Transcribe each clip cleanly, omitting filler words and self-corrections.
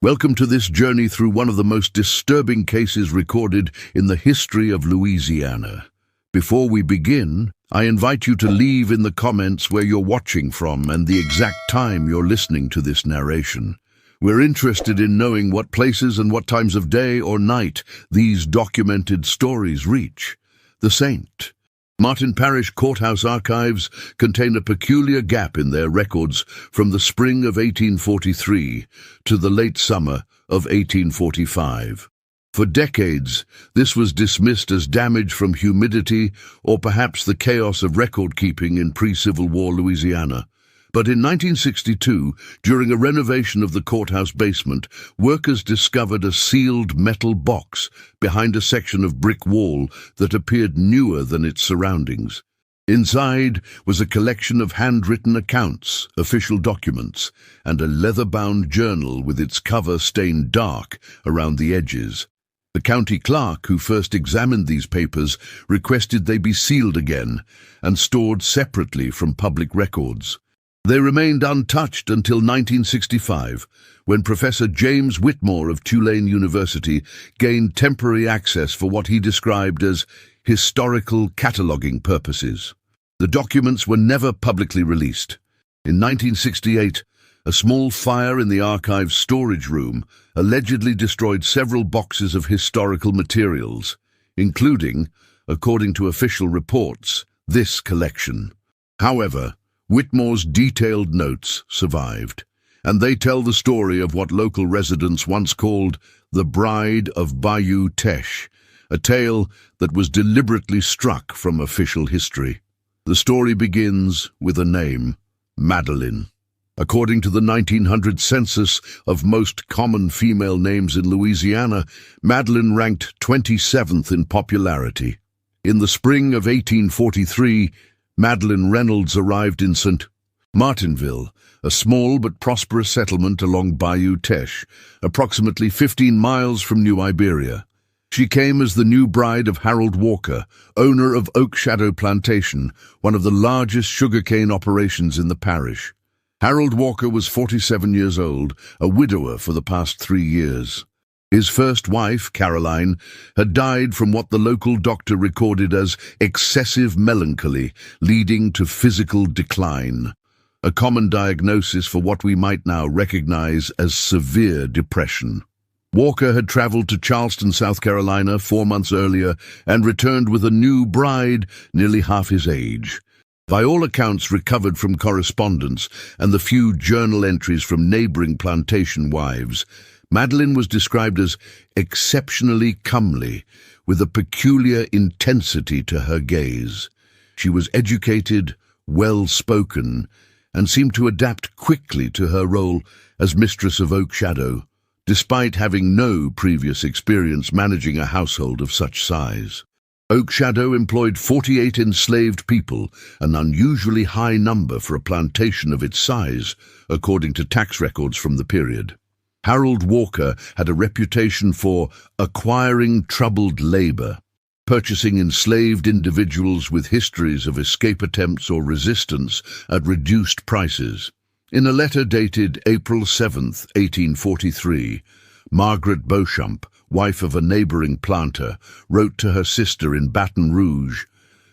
Welcome to this journey through one of the most disturbing cases recorded in the history of Louisiana. Before we begin, I invite you to leave in the comments where you're watching from and the exact time you're listening to this narration. We're interested in knowing what places and what times of day or night these documented stories reach. The St. Martin Parish Courthouse archives contain a peculiar gap in their records from the spring of 1843 to the late summer of 1845. For decades, this was dismissed as damage from humidity or perhaps the chaos of record-keeping in pre-Civil War Louisiana. But in 1962, during a renovation of the courthouse basement, workers discovered a sealed metal box behind a section of brick wall that appeared newer than its surroundings. Inside was a collection of handwritten accounts, official documents, and a leather-bound journal with its cover stained dark around the edges. The county clerk who first examined these papers requested they be sealed again and stored separately from public records. They remained untouched until 1965, when Professor James Whitmore of Tulane University gained temporary access for what he described as historical cataloging purposes. The documents were never publicly released. In 1968, a small fire in the archive's storage room allegedly destroyed several boxes of historical materials, including, according to official reports, this collection. However, Whitmore's detailed notes survived, and they tell the story of what local residents once called the Bride of Bayou, a tale that was deliberately struck from official history. The story begins with a name, Madeline. According to the 1900 census of most common female names in Louisiana, Madeline ranked 27th in popularity. In the spring of 1843, Madeline Reynolds arrived in St. Martinville, a small but prosperous settlement along Bayou, approximately 15 miles from New Iberia. She came as the new bride of Harold Walker, owner of Oak Shadow Plantation, one of the largest sugarcane operations in the parish. Harold Walker was 47 years old, a widower for the past 3 years. His first wife, Caroline, had died from what the local doctor recorded as excessive melancholy, leading to physical decline, a common diagnosis for what we might now recognize as severe depression. Walker had traveled to Charleston, South Carolina 4 months earlier and returned with a new bride nearly half his age. By all accounts recovered from correspondence and the few journal entries from neighboring plantation wives, Madeline was described as exceptionally comely, with a peculiar intensity to her gaze. She was educated, well-spoken, and seemed to adapt quickly to her role as mistress of Oak Shadow, despite having no previous experience managing a household of such size. Oak Shadow employed 48 enslaved people, an unusually high number for a plantation of its size, according to tax records from the period. Harold Walker had a reputation for acquiring troubled labor, purchasing enslaved individuals with histories of escape attempts or resistance at reduced prices. In a letter dated April 7, 1843, Margaret Beauchamp, wife of a neighboring planter, wrote to her sister in Baton Rouge,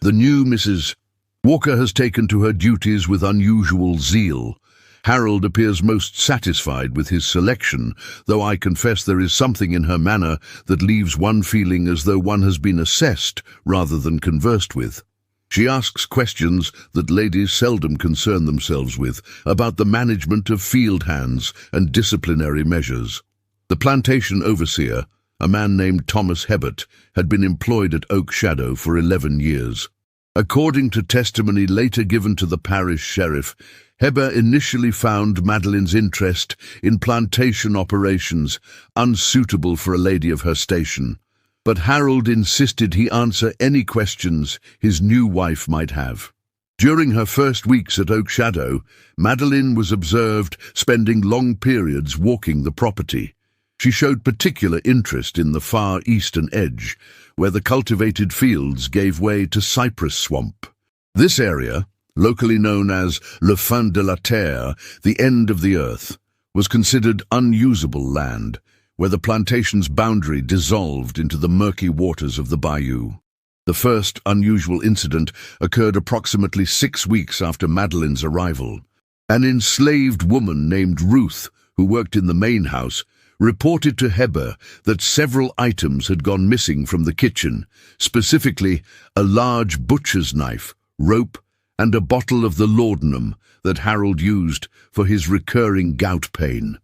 "The new Mrs. Walker has taken to her duties with unusual zeal. Harold appears most satisfied with his selection, though I confess there is something in her manner that leaves one feeling as though one has been assessed rather than conversed with. She asks questions that ladies seldom concern themselves with about the management of field hands and disciplinary measures." The plantation overseer, a man named Thomas Hebert, had been employed at Oak Shadow for 11 years. According to testimony later given to the parish sheriff, Heber initially found Madeline's interest in plantation operations unsuitable for a lady of her station, but Harold insisted he answer any questions his new wife might have. During her first weeks at Oak Shadow, Madeline was observed spending long periods walking the property. She showed particular interest in the far eastern edge, where the cultivated fields gave way to cypress swamp. This area, locally known as le fin de la terre, the end of the earth, was considered unusable land, where the plantation's boundary dissolved into the murky waters of the bayou. The first unusual incident occurred approximately 6 weeks after Madeline's arrival. An enslaved woman named Ruth, who worked in the main house, reported to Heber that several items had gone missing from the kitchen, specifically a large butcher's knife, rope, and a bottle of the laudanum that Harold used for his recurring gout pain.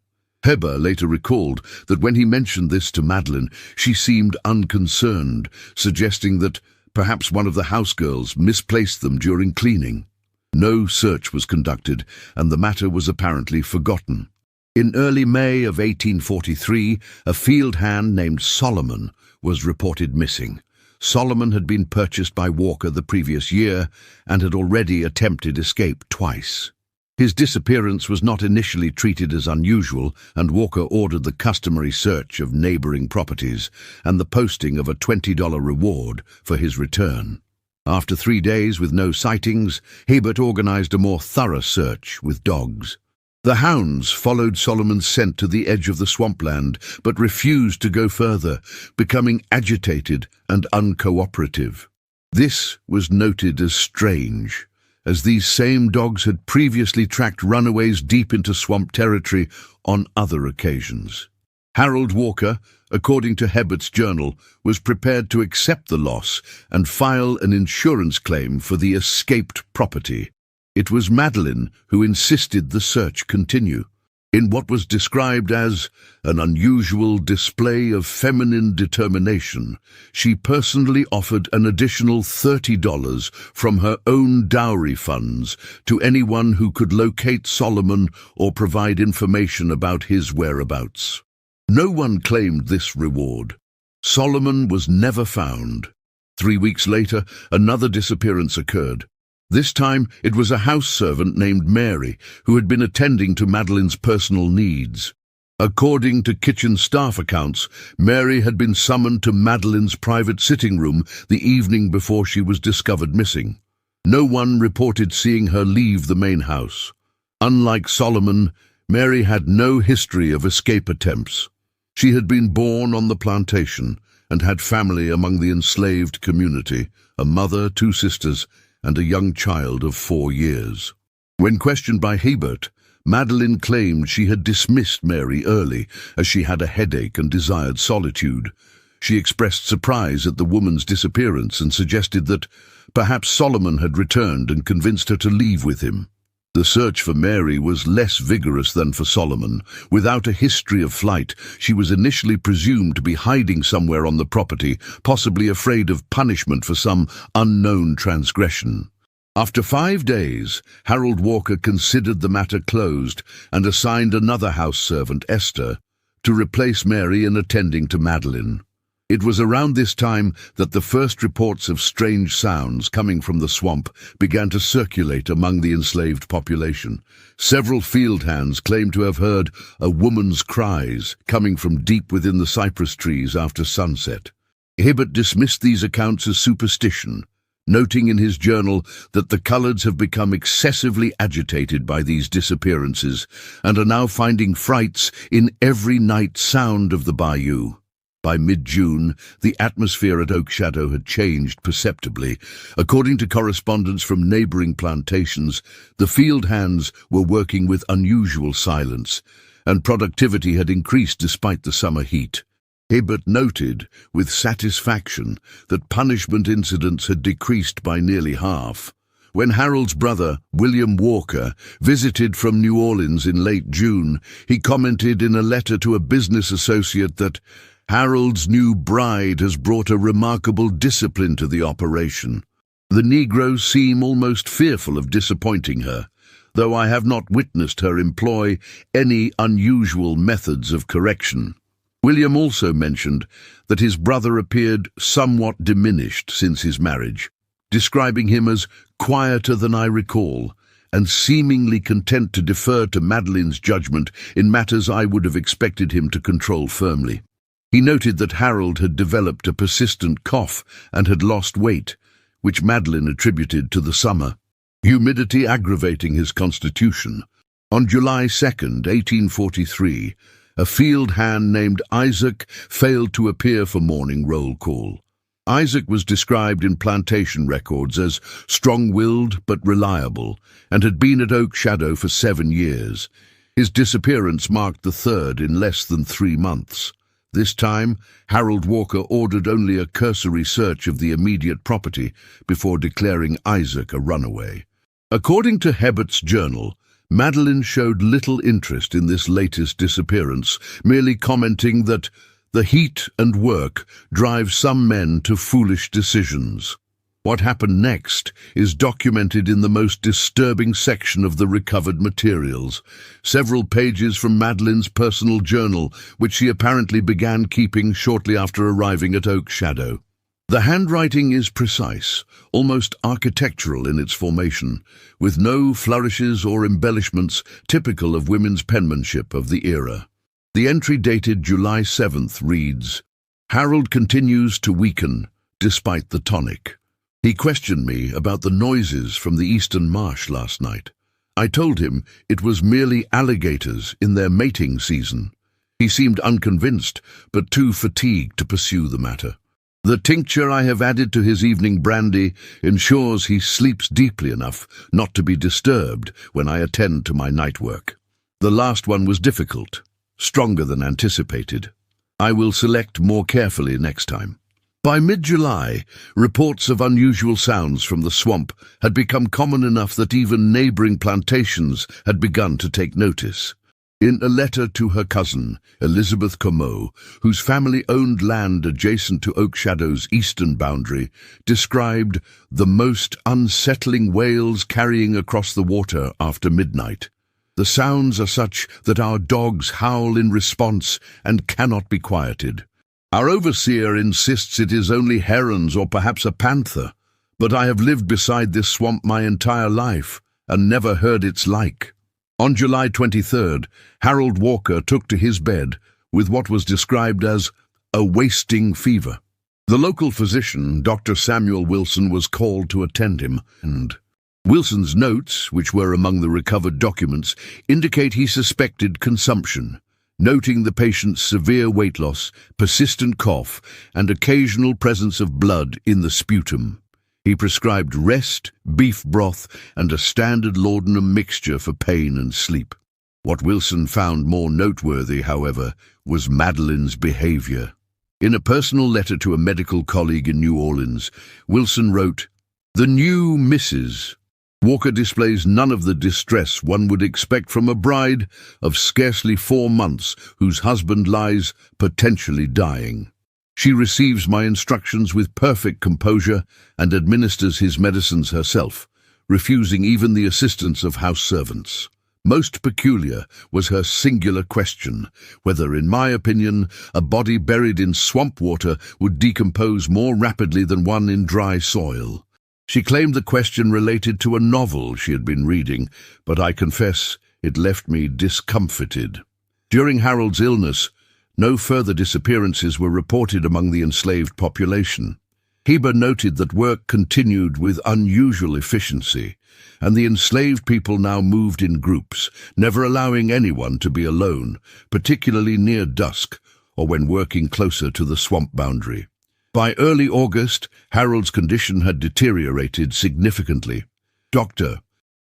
Heber later recalled that when he mentioned this to Madeline, she seemed unconcerned, suggesting that perhaps one of the housegirls misplaced them during cleaning. No search was conducted, and the matter was apparently forgotten. In early May of 1843, a field hand named Solomon was reported missing. Solomon had been purchased by Walker the previous year and had already attempted escape twice. His disappearance was not initially treated as unusual, and Walker ordered the customary search of neighboring properties and the posting of a $20 reward for his return. After 3 days with no sightings, Hebert organized a more thorough search with dogs. The hounds followed Solomon's scent to the edge of the swampland, but refused to go further, becoming agitated and uncooperative. This was noted as strange, as these same dogs had previously tracked runaways deep into swamp territory on other occasions. Harold Walker, according to Hebert's journal, was prepared to accept the loss and file an insurance claim for the escaped property. It was Madeline who insisted the search continue. In what was described as an unusual display of feminine determination, she personally offered an additional $30 from her own dowry funds to anyone who could locate Solomon or provide information about his whereabouts. No one claimed this reward. Solomon was never found. 3 weeks later, another disappearance occurred. This time, it was a house servant named Mary, who had been attending to Madeline's personal needs. According to kitchen staff accounts, Mary had been summoned to Madeline's private sitting room the evening before she was discovered missing. No one reported seeing her leave the main house. Unlike Solomon, Mary had no history of escape attempts. She had been born on the plantation and had family among the enslaved community, a mother, 2 sisters, and a young child of 4 years. When questioned by Hebert, Madeline claimed she had dismissed Mary early as she had a headache and desired solitude. She expressed surprise at the woman's disappearance and suggested that perhaps Solomon had returned and convinced her to leave with him. The search for Mary was less vigorous than for Solomon. Without a history of flight, she was initially presumed to be hiding somewhere on the property, possibly afraid of punishment for some unknown transgression. After 5 days, Harold Walker considered the matter closed and assigned another house servant, Esther, to replace Mary in attending to Madeline. It was around this time that the first reports of strange sounds coming from the swamp began to circulate among the enslaved population. Several field hands claimed to have heard a woman's cries coming from deep within the cypress trees after sunset. Hibbert dismissed these accounts as superstition, noting in his journal that the Collards have become excessively agitated by these disappearances and are now finding frights in every night sound of the bayou. By mid-June, the atmosphere at Oak Shadow had changed perceptibly. According to correspondence from neighboring plantations, the field hands were working with unusual silence, and productivity had increased despite the summer heat. Hibbert noted, with satisfaction, that punishment incidents had decreased by nearly half. When Harold's brother, William Walker, visited from New Orleans in late June, he commented in a letter to a business associate that Harold's new bride has brought a remarkable discipline to the operation. The Negroes seem almost fearful of disappointing her, though I have not witnessed her employ any unusual methods of correction. William also mentioned that his brother appeared somewhat diminished since his marriage, describing him as quieter than I recall, and seemingly content to defer to Madeline's judgment in matters I would have expected him to control firmly. He noted that Harold had developed a persistent cough and had lost weight, which Madeline attributed to the summer, humidity aggravating his constitution. On July 2nd, 1843, a field hand named Isaac failed to appear for morning roll call. Isaac was described in plantation records as strong-willed but reliable and had been at Oak Shadow for 7 years. His disappearance marked the third in less than 3 months. This time, Harold Walker ordered only a cursory search of the immediate property before declaring Isaac a runaway. According to Hebbert's journal, Madeline showed little interest in this latest disappearance, merely commenting that the heat and work drive some men to foolish decisions. What happened next is documented in the most disturbing section of the recovered materials, several pages from Madeline's personal journal, which she apparently began keeping shortly after arriving at Oak Shadow. The handwriting is precise, almost architectural in its formation, with no flourishes or embellishments typical of women's penmanship of the era. The entry dated July 7th reads, "Harold continues to weaken despite the tonic. He questioned me about the noises from the eastern marsh last night. I told him it was merely alligators in their mating season. He seemed unconvinced, but too fatigued to pursue the matter. The tincture I have added to his evening brandy ensures he sleeps deeply enough not to be disturbed when I attend to my night work. The last one was difficult, stronger than anticipated. I will select more carefully next time." By mid-July, reports of unusual sounds from the swamp had become common enough that even neighboring plantations had begun to take notice. In a letter to her cousin, Elizabeth Comeau, whose family owned land adjacent to Oak Shadow's eastern boundary, described the most unsettling wails carrying across the water after midnight. "The sounds are such that our dogs howl in response and cannot be quieted. Our overseer insists it is only herons or perhaps a panther, but I have lived beside this swamp my entire life and never heard its like." On July 23rd, Harold Walker took to his bed with what was described as a wasting fever. The local physician, Dr. Samuel Wilson, was called to attend him, and Wilson's notes, which were among the recovered documents, indicate he suspected consumption, noting the patient's severe weight loss, persistent cough, and occasional presence of blood in the sputum. He prescribed rest, beef broth, and a standard laudanum mixture for pain and sleep. What Wilson found more noteworthy, however, was Madeline's behavior. In a personal letter to a medical colleague in New Orleans, Wilson wrote, "The new Mrs. Walker displays none of the distress one would expect from a bride of scarcely 4 months whose husband lies potentially dying. She receives my instructions with perfect composure and administers his medicines herself, refusing even the assistance of house servants. Most peculiar was her singular question, whether, in my opinion, a body buried in swamp water would decompose more rapidly than one in dry soil. She claimed the question related to a novel she had been reading, but I confess it left me discomfited." During Harold's illness, no further disappearances were reported among the enslaved population. Heber noted that work continued with unusual efficiency, and the enslaved people now moved in groups, never allowing anyone to be alone, particularly near dusk or when working closer to the swamp boundary. By early August, Harold's condition had deteriorated significantly. Dr.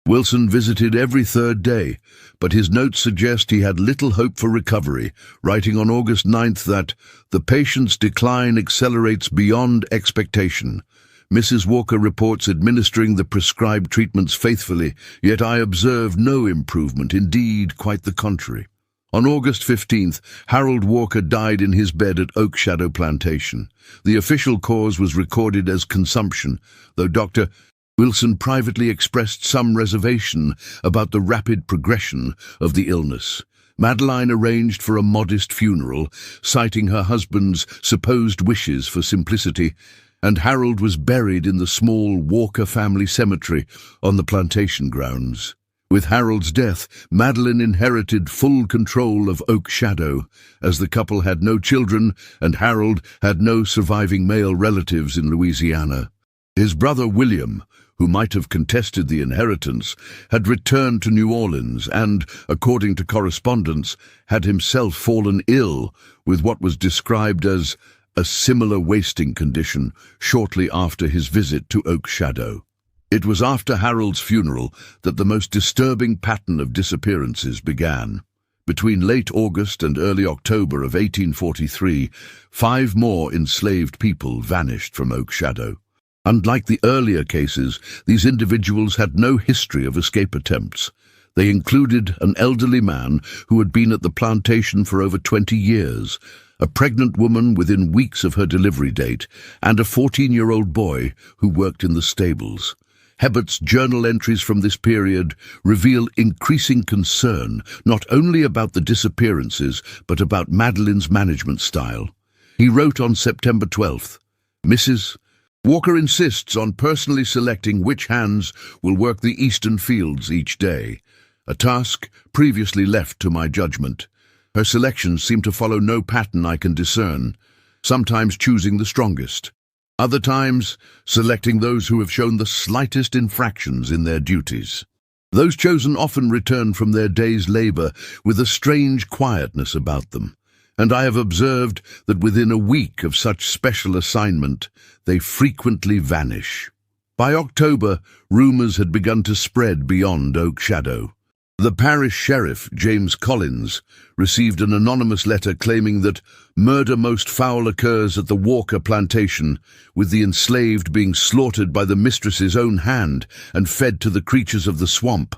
Wilson visited every 3rd day, but his notes suggest he had little hope for recovery, writing on August 9th that the patient's decline accelerates beyond expectation. Mrs. Walker reports administering the prescribed treatments faithfully, yet I observe no improvement, indeed quite the contrary. On August 15th, Harold Walker died in his bed at Oak Shadow Plantation. The official cause was recorded as consumption, though Dr. Wilson privately expressed some reservation about the rapid progression of the illness. Madeline arranged for a modest funeral, citing her husband's supposed wishes for simplicity, and Harold was buried in the small Walker family cemetery on the plantation grounds. With Harold's death, Madeline inherited full control of Oak Shadow, as the couple had no children and Harold had no surviving male relatives in Louisiana. His brother William, who might have contested the inheritance, had returned to New Orleans and, according to correspondence, had himself fallen ill with what was described as a similar wasting condition shortly after his visit to Oak Shadow. It was after Harold's funeral that the most disturbing pattern of disappearances began. Between late August and early October of 1843, 5 more enslaved people vanished from Oak Shadow. Unlike the earlier cases, these individuals had no history of escape attempts. They included an elderly man who had been at the plantation for over 20 years, a pregnant woman within weeks of her delivery date, and a 14-year-old boy who worked in the stables. Hebbert's journal entries from this period reveal increasing concern not only about the disappearances but about Madeline's management style. He wrote on September 12th, "Mrs. Walker insists on personally selecting which hands will work the eastern fields each day, a task previously left to my judgment. Her selections seem to follow no pattern I can discern, sometimes choosing the strongest, other times selecting those who have shown the slightest infractions in their duties. Those chosen often return from their day's labor with a strange quietness about them, and I have observed that within a week of such special assignment, they frequently vanish." By October, rumors had begun to spread beyond Oak Shadow. The parish sheriff, James Collins, received an anonymous letter claiming that murder most foul occurs at the Walker plantation, with the enslaved being slaughtered by the mistress's own hand and fed to the creatures of the swamp.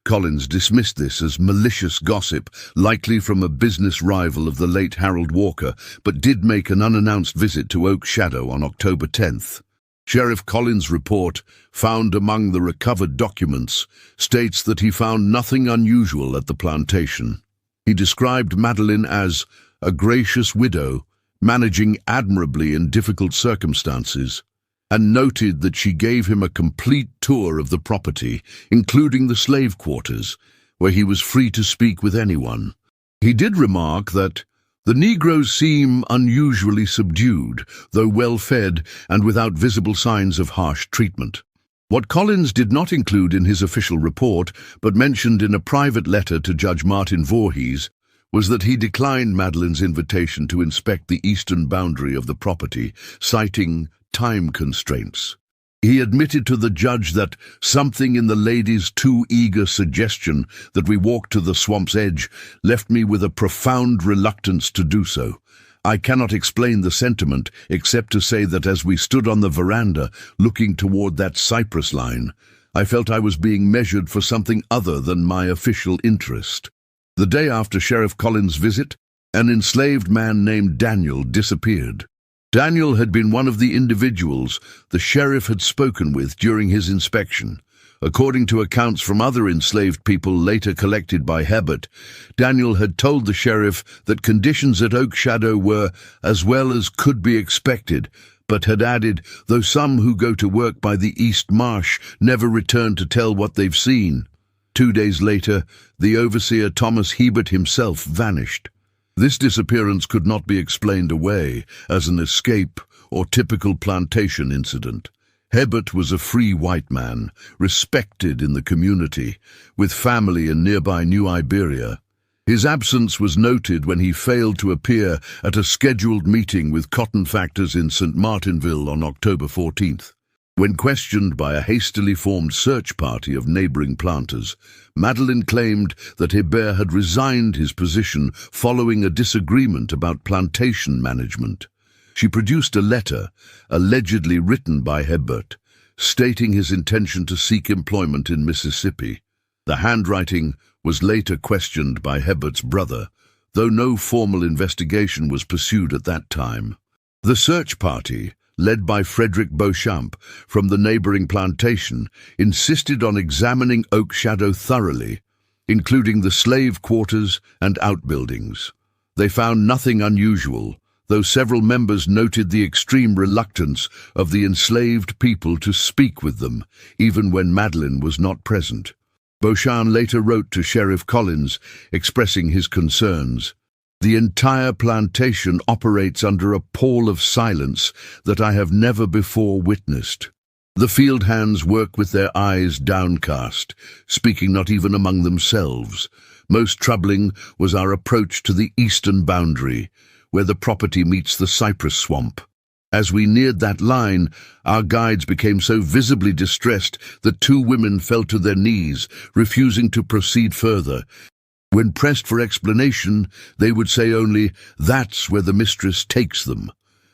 Collins dismissed this as malicious gossip, likely from a business rival of the late Harold Walker, but did make an unannounced visit to Oak Shadow on October 10th. Sheriff Collins' report, found among the recovered documents, states that he found nothing unusual at the plantation. He described Madeline as a gracious widow, managing admirably in difficult circumstances, and noted that she gave him a complete tour of the property, including the slave quarters, where he was free to speak with anyone. He did remark that the Negroes seem unusually subdued, though well-fed and without visible signs of harsh treatment. What Collins did not include in his official report, but mentioned in a private letter to Judge Martin Voorhees, was that he declined Madeline's invitation to inspect the eastern boundary of the property, citing time constraints. He admitted to the judge that something in the lady's too eager suggestion that we walk to the swamp's edge left me with a profound reluctance to do so. I cannot explain the sentiment except to say that as we stood on the veranda looking toward that cypress line, I felt I was being measured for something other than my official interest. The day after Sheriff Collins' visit, an enslaved man named Daniel disappeared. Daniel had been one of the individuals the sheriff had spoken with during his inspection. According to accounts from other enslaved people later collected by Hebbert, Daniel had told the sheriff that conditions at Oak Shadow were as well as could be expected, but had added, though some who go to work by the East Marsh never return to tell what they've seen. 2 days later, the overseer Thomas Hebert himself vanished. This disappearance could not be explained away as an escape or typical plantation incident. Hebert was a free white man, respected in the community, with family in nearby New Iberia. His absence was noted when he failed to appear at a scheduled meeting with cotton factors in St. Martinville on October 14th. When questioned by a hastily formed search party of neighboring planters, Madeline claimed that Hebert had resigned his position following a disagreement about plantation management. She produced a letter, allegedly written by Hebert, stating his intention to seek employment in Mississippi. The handwriting was later questioned by Hebert's brother, though no formal investigation was pursued at that time. The search party, led by Frederick Beauchamp from the neighboring plantation, insisted on examining Oak Shadow thoroughly, including the slave quarters and outbuildings. They found nothing unusual, though several members noted the extreme reluctance of the enslaved people to speak with them, even when Madeline was not present. Beauchamp later wrote to Sheriff Collins, expressing his concerns. "The entire plantation operates under a pall of silence that I have never before witnessed. The field hands work with their eyes downcast, speaking not even among themselves. Most troubling was our approach to the eastern boundary, where the property meets the cypress swamp. As we neared that line, our guides became so visibly distressed that two women fell to their knees, refusing to proceed further. When pressed for explanation, they would say only, "That's where the mistress takes them."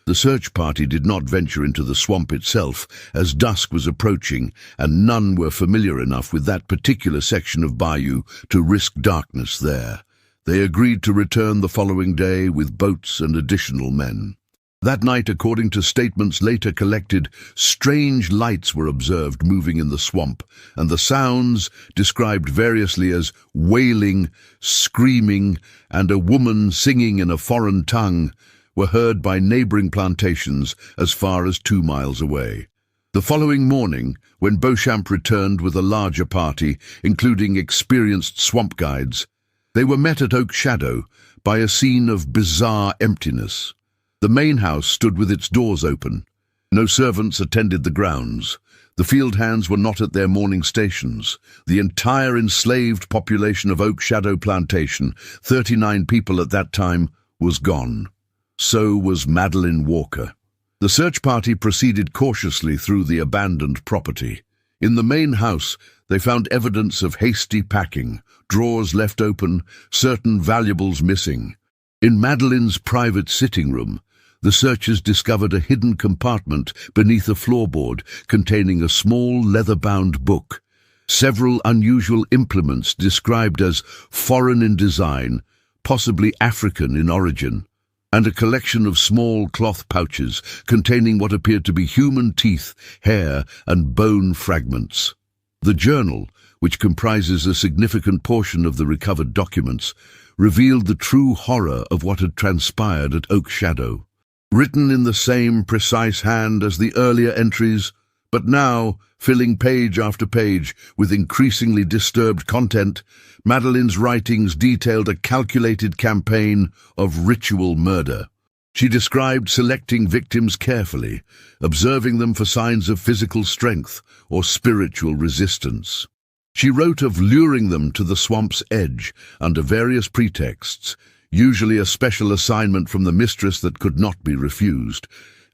The search party did not venture into the swamp itself, as dusk was approaching, and none were familiar enough with that particular section of Bayou to risk darkness there. They agreed to return the following day with boats and additional men. That night, according to statements later collected, strange lights were observed moving in the swamp, and the sounds, described variously as wailing, screaming, and a woman singing in a foreign tongue, were heard by neighboring plantations as far as 2 miles away. The following morning, when Beauchamp returned with a larger party, including experienced swamp guides, they were met at Oak Shadow by a scene of bizarre emptiness. The main house stood with its doors open. No servants attended the grounds. The field hands were not at their morning stations. The entire enslaved population of Oak Shadow Plantation, 39 people at that time, was gone. So was Madeline Walker. The search party proceeded cautiously through the abandoned property. In the main house, they found evidence of hasty packing, drawers left open, certain valuables missing. In Madeline's private sitting room, the searchers discovered a hidden compartment beneath a floorboard containing a small leather-bound book, several unusual implements described as foreign in design, possibly African in origin, and a collection of small cloth pouches containing what appeared to be human teeth, hair, and bone fragments. The journal, which comprises a significant portion of the recovered documents, revealed the true horror of what had transpired at Oak Shadow. Written in the same precise hand as the earlier entries, but now, filling page after page with increasingly disturbed content, Madeline's writings detailed a calculated campaign of ritual murder. She described selecting victims carefully, observing them for signs of physical strength or spiritual resistance. She wrote of luring them to the swamp's edge under various pretexts, usually a special assignment from the mistress that could not be refused,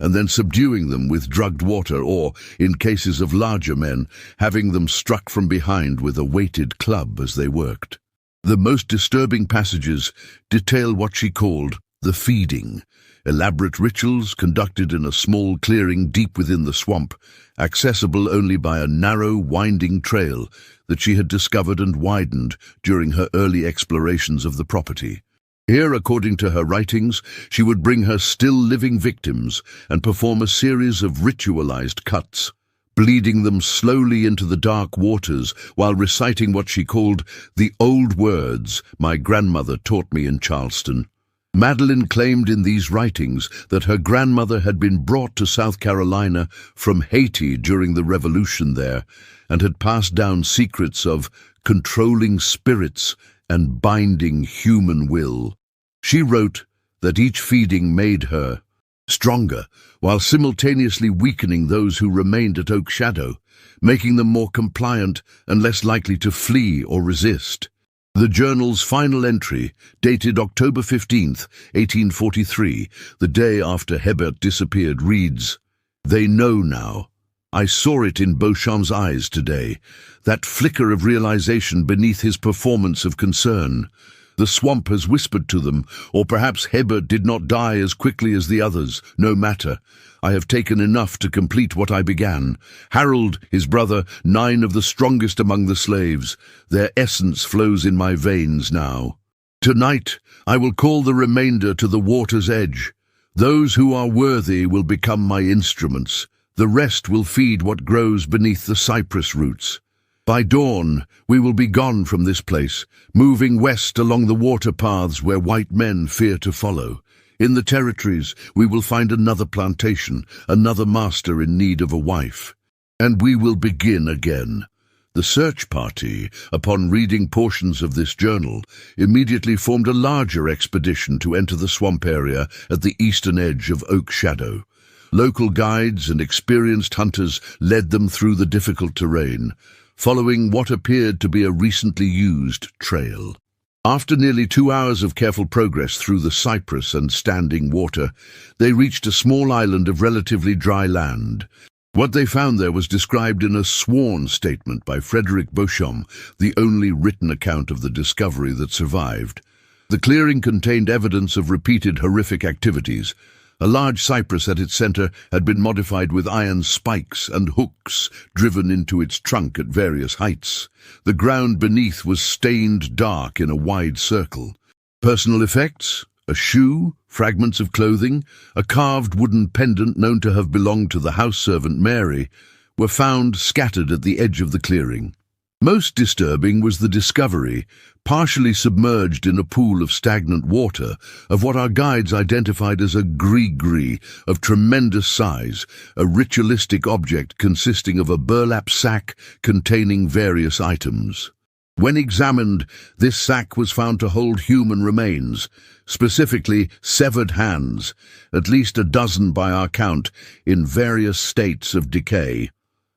and then subduing them with drugged water or, in cases of larger men, having them struck from behind with a weighted club as they worked. The most disturbing passages detail what she called the feeding, elaborate rituals conducted in a small clearing deep within the swamp, accessible only by a narrow, winding trail that she had discovered and widened during her early explorations of the property. Here, according to her writings, she would bring her still-living victims and perform a series of ritualized cuts, bleeding them slowly into the dark waters while reciting what she called the old words my grandmother taught me in Charleston. Madeline claimed in these writings that her grandmother had been brought to South Carolina from Haiti during the revolution there and had passed down secrets of controlling spirits and binding human will. She wrote that each feeding made her stronger, while simultaneously weakening those who remained at Oak Shadow, making them more compliant and less likely to flee or resist. The journal's final entry, dated October 15th, 1843, the day after Hebert disappeared, reads, "They know now. I saw it in Beauchamp's eyes today, that flicker of realization beneath his performance of concern. The swamp has whispered to them, or perhaps Hebert did not die as quickly as the others. No matter. I have taken enough to complete what I began. Harold, his brother, 9 of the strongest among the slaves. Their essence flows in my veins now. Tonight I will call the remainder to the water's edge. Those who are worthy will become my instruments. The rest will feed what grows beneath the cypress roots. By dawn, we will be gone from this place, moving west along the water paths where white men fear to follow. In the territories, we will find another plantation, another master in need of a wife. And we will begin again." The search party, upon reading portions of this journal, immediately formed a larger expedition to enter the swamp area at the eastern edge of Oak Shadow. Local guides and experienced hunters led them through the difficult terrain, following what appeared to be a recently used trail. After nearly 2 hours of careful progress through the cypress and standing water, they reached a small island of relatively dry land. What they found there was described in a sworn statement by Frederick Beauchamp, the only written account of the discovery that survived. The clearing contained evidence of repeated horrific activities. A large cypress at its center had been modified with iron spikes and hooks driven into its trunk at various heights. The ground beneath was stained dark in a wide circle. Personal effects: a shoe, fragments of clothing, a carved wooden pendant known to have belonged to the house servant Mary, were found scattered at the edge of the clearing. Most disturbing was the discovery, partially submerged in a pool of stagnant water, of what our guides identified as a gree-gree of tremendous size, a ritualistic object consisting of a burlap sack containing various items. When examined, this sack was found to hold human remains, specifically severed hands, at least a dozen by our count, in various states of decay.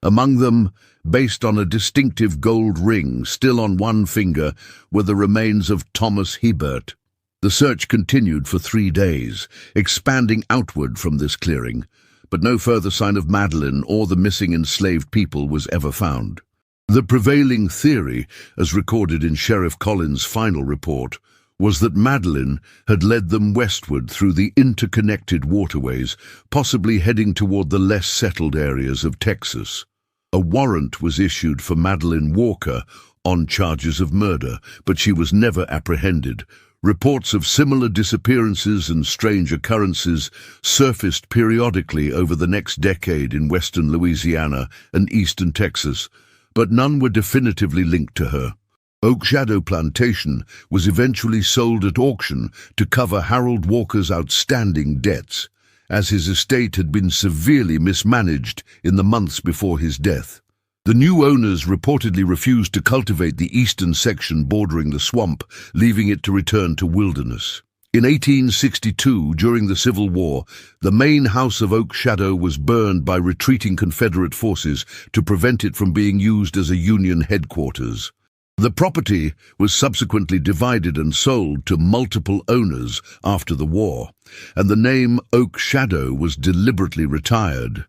Among them, based on a distinctive gold ring still on one finger, were the remains of Thomas Hebert. The search continued for 3 days, expanding outward from this clearing, but no further sign of Madeline or the missing enslaved people was ever found. The prevailing theory, as recorded in Sheriff Collins' final report, was that Madeline had led them westward through the interconnected waterways, possibly heading toward the less settled areas of Texas. A warrant was issued for Madeline Walker on charges of murder, but she was never apprehended. Reports of similar disappearances and strange occurrences surfaced periodically over the next decade in western Louisiana and eastern Texas, but none were definitively linked to her. Oak Shadow Plantation was eventually sold at auction to cover Harold Walker's outstanding debts, as his estate had been severely mismanaged in the months before his death. The new owners reportedly refused to cultivate the eastern section bordering the swamp, leaving it to return to wilderness. In 1862, during the Civil War, the main house of Oak Shadow was burned by retreating Confederate forces to prevent it from being used as a Union headquarters. The property was subsequently divided and sold to multiple owners after the war, and the name Oak Shadow was deliberately retired.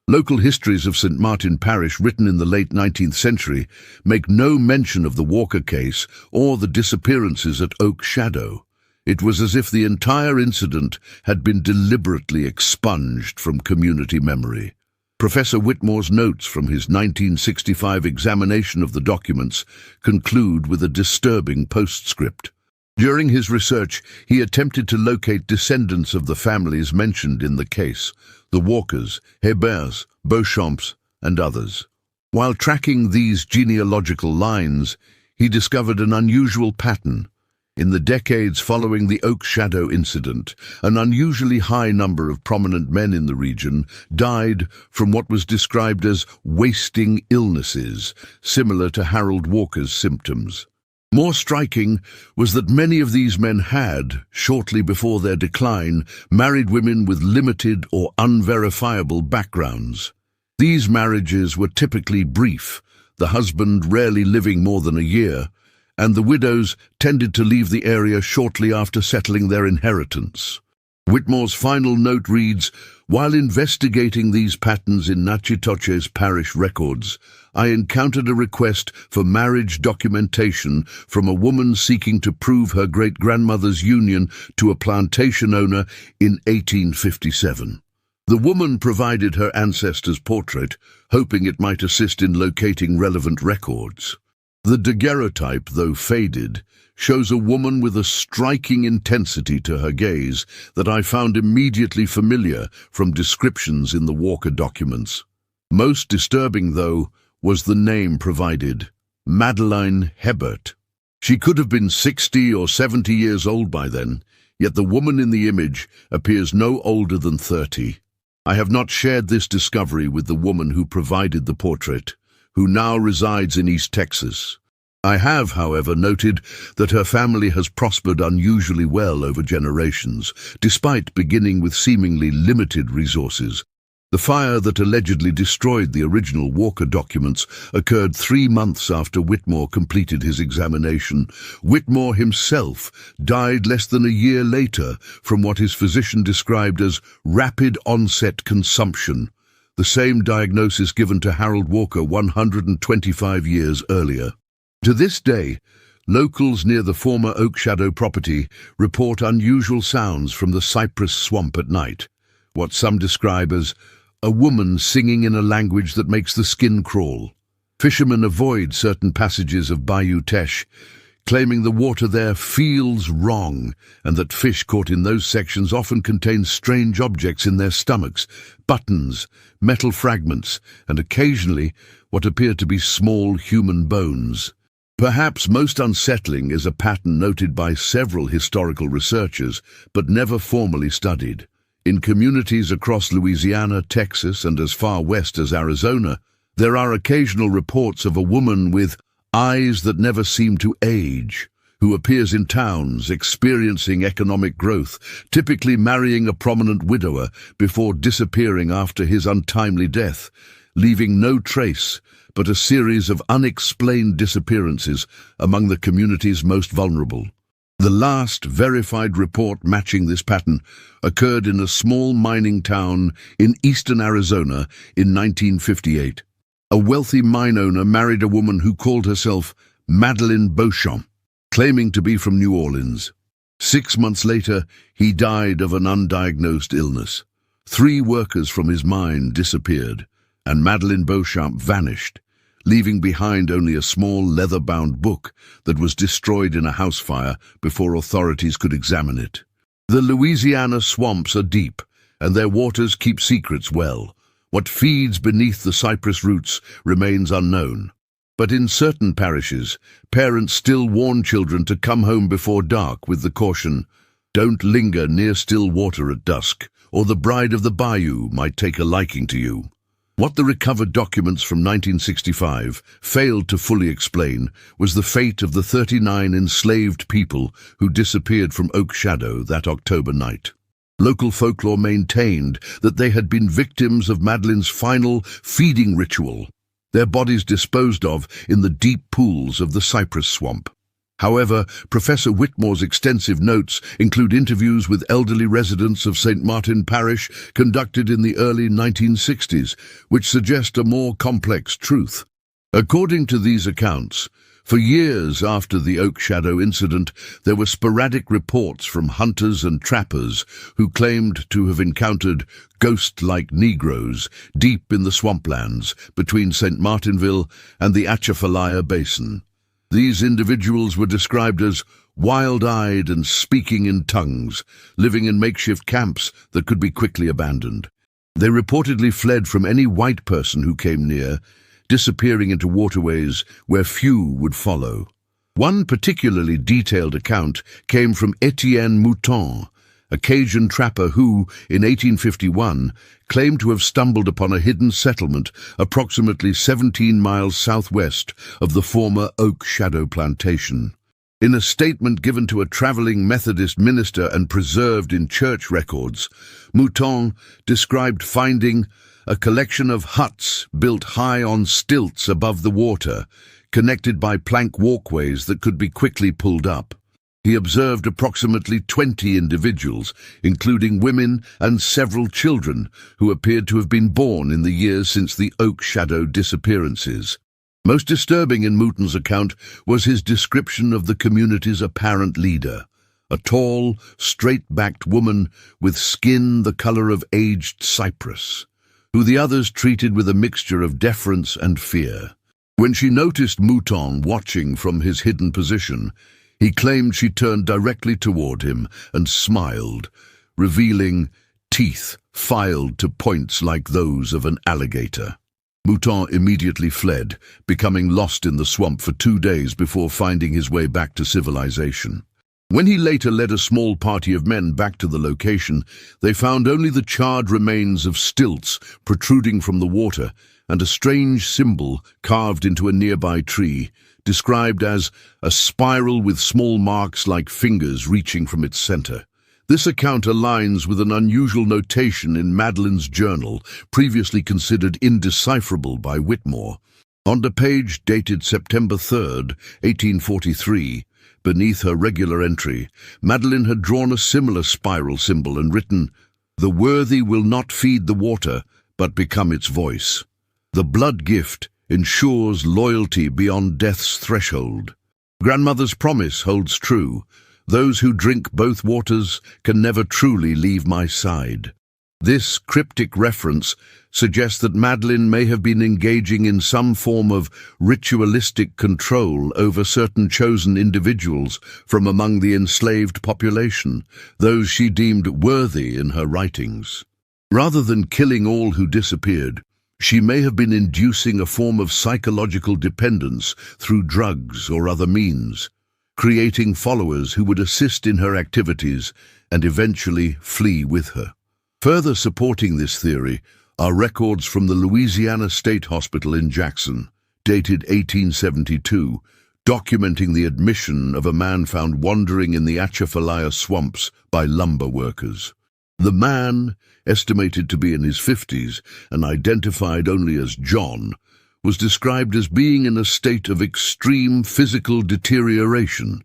Local histories of St. Martin Parish written in the late 19th century make no mention of the Walker case or the disappearances at Oak Shadow. It was as if the entire incident had been deliberately expunged from community memory. Professor Whitmore's notes from his 1965 examination of the documents conclude with a disturbing postscript. During his research, he attempted to locate descendants of the families mentioned in the case, the Walkers, Heberts, Beauchamps, and others. While tracking these genealogical lines, he discovered an unusual pattern. In the decades following the Oak Shadow incident, an unusually high number of prominent men in the region died from what was described as wasting illnesses, similar to Harold Walker's symptoms. More striking was that many of these men had, shortly before their decline, married women with limited or unverifiable backgrounds. These marriages were typically brief, the husband rarely living more than a year, and the widows tended to leave the area shortly after settling their inheritance. Whitmore's final note reads, "While investigating these patterns in Natchitoches parish records, I encountered a request for marriage documentation from a woman seeking to prove her great-grandmother's union to a plantation owner in 1857. The woman provided her ancestor's portrait, hoping it might assist in locating relevant records. The daguerreotype, though faded, shows a woman with a striking intensity to her gaze that I found immediately familiar from descriptions in the Walker documents. Most disturbing, though, was the name provided, Madeline Hebert. She could have been 60 or 70 years old by then, yet the woman in the image appears no older than 30. I have not shared this discovery with the woman who provided the portrait, who now resides in East Texas. I have, however, noted that her family has prospered unusually well over generations, despite beginning with seemingly limited resources. The fire that allegedly destroyed the original Walker documents occurred 3 months after Whitmore completed his examination. Whitmore himself died less than a year later from what his physician described as rapid onset consumption, the same diagnosis given to Harold Walker 125 years earlier. To this day, locals near the former Oak Shadow property report unusual sounds from the cypress swamp at night, what some describe as a woman singing in a language that makes the skin crawl. Fishermen avoid certain passages of Bayou, claiming the water there feels wrong and that fish caught in those sections often contain strange objects in their stomachs, buttons, metal fragments, and occasionally what appear to be small human bones. Perhaps most unsettling is a pattern noted by several historical researchers but never formally studied. In communities across Louisiana, Texas, and as far west as Arizona, there are occasional reports of a woman with eyes that never seem to age, who appears in towns experiencing economic growth, typically marrying a prominent widower before disappearing after his untimely death, leaving no trace but a series of unexplained disappearances among the community's most vulnerable. The last verified report matching this pattern occurred in a small mining town in eastern Arizona in 1958. A wealthy mine owner married a woman who called herself Madeleine Beauchamp, claiming to be from New Orleans. 6 months later, he died of an undiagnosed illness. 3 workers from his mine disappeared, and Madeleine Beauchamp vanished, leaving behind only a small leather-bound book that was destroyed in a house fire before authorities could examine it. The Louisiana swamps are deep, and their waters keep secrets well. What feeds beneath the cypress roots remains unknown. But in certain parishes, parents still warn children to come home before dark with the caution, "Don't linger near still water at dusk, or the bride of the bayou might take a liking to you." What the recovered documents from 1965 failed to fully explain was the fate of the 39 enslaved people who disappeared from Oak Shadow that October night. Local folklore maintained that they had been victims of Madeleine's final feeding ritual, their bodies disposed of in the deep pools of the cypress swamp. However, Professor Whitmore's extensive notes include interviews with elderly residents of St. Martin Parish conducted in the early 1960s, which suggest a more complex truth. According to these accounts, for years after the Oak Shadow incident, there were sporadic reports from hunters and trappers who claimed to have encountered ghost-like Negroes deep in the swamplands between St. Martinville and the Atchafalaya Basin. These individuals were described as wild-eyed and speaking in tongues, living in makeshift camps that could be quickly abandoned. They reportedly fled from any white person who came near, disappearing into waterways where few would follow. One particularly detailed account came from Etienne Mouton, a Cajun trapper who, in 1851, claimed to have stumbled upon a hidden settlement approximately 17 miles southwest of the former Oak Shadow plantation. In a statement given to a traveling Methodist minister and preserved in church records, Mouton described finding a collection of huts built high on stilts above the water, connected by plank walkways that could be quickly pulled up. He observed approximately 20 individuals, including women and several children, who appeared to have been born in the years since the Oak Shadow disappearances. Most disturbing in Mouton's account was his description of the community's apparent leader, a tall, straight-backed woman with skin the color of aged cypress, who the others treated with a mixture of deference and fear. When she noticed Mouton watching from his hidden position, he claimed she turned directly toward him and smiled, revealing teeth filed to points like those of an alligator. Mouton immediately fled, becoming lost in the swamp for 2 days before finding his way back to civilization. When he later led a small party of men back to the location, they found only the charred remains of stilts protruding from the water and a strange symbol carved into a nearby tree, described as a spiral with small marks like fingers reaching from its center. This account aligns with an unusual notation in Madeline's journal, previously considered indecipherable by Whitmore. On the page dated September 3rd, 1843, beneath her regular entry, Madeline had drawn a similar spiral symbol and written, "The worthy will not feed the water, but become its voice. The blood gift ensures loyalty beyond death's threshold. Grandmother's promise holds true. Those who drink both waters can never truly leave my side." This cryptic reference suggests that Madeline may have been engaging in some form of ritualistic control over certain chosen individuals from among the enslaved population, those she deemed worthy in her writings. Rather than killing all who disappeared, she may have been inducing a form of psychological dependence through drugs or other means, creating followers who would assist in her activities and eventually flee with her. Further supporting this theory are records from the Louisiana State Hospital in Jackson, dated 1872, documenting the admission of a man found wandering in the Atchafalaya swamps by lumber workers. The man, estimated to be in his 50s and identified only as John, was described as being in a state of extreme physical deterioration,